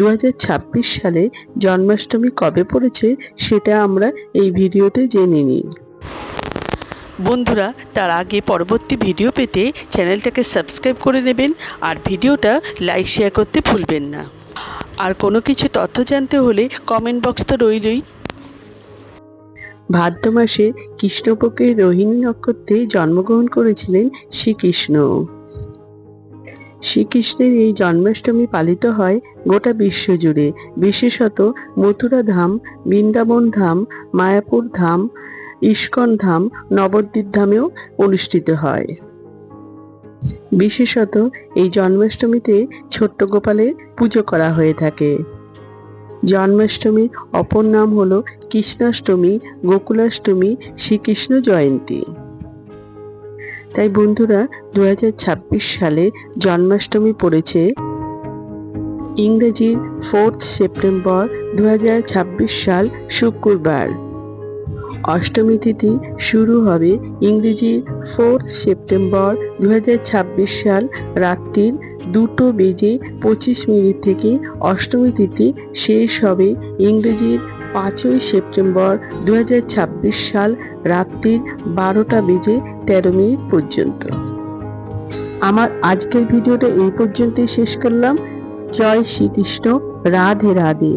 2026 সালে জন্মাষ্টমী কবে পড়েছে সেটা আমরা এই ভিডিওতে জেনে নিই। বন্ধুরা, তার আগে পরবর্তী ভিডিও পেতে চ্যানেলটাকে সাবস্ক্রাইব করে নেবেন আর ভিডিওটা লাইক শেয়ার করতে ভুলবেন না। আর কোনো কিছু তথ্য জানতে হলে কমেন্ট বক্স তো রইলই। ভাদ্র মাসে কৃষ্ণপক্ষের রোহিণী নক্ষত্রে জন্মগ্রহণ করেছিলেন শ্রীকৃষ্ণ। শ্রীকৃষ্ণের এই জন্মাষ্টমী পালিত হয় গোটা বিশ্ব জুড়ে, বিশেষত মথুরা ধাম, বৃন্দাবন ধাম, মায়াপুর ধাম, ইস্কন ধাম, নবদ্বীপ ধামেও অনুষ্ঠিত হয়। বিশেষত এই জন্মাষ্টমীতে ছোট্ট গোপালের পুজো করা হয়ে থাকে। জন্মাষ্টমীর অপর নাম হলো কৃষ্ণাষ্টমী, গোকুলাষ্টমী, শ্রীকৃষ্ণ জয়ন্তী। তাই বন্ধুরা, 2026 সালে জন্মাষ্টমী পড়েছে ইংরেজির 4 সেপ্টেম্বর 2026 সাল শুক্রবার। অষ্টমী তিথি শুরু হবে ইংরেজির 4 সেপ্টেম্বর 2026 সাল রাত্রির 2:25 থেকে। অষ্টমী তিথি শেষ হবে ইংরেজির 5 সেপ্টেম্বর 2026 সাল রাত্রির 12:13 পর্যন্ত। আমার আজকের ভিডিওটা এই পর্যন্তই শেষ করলাম। জয় শ্রীকৃষ্ণ, রাধে রাধে।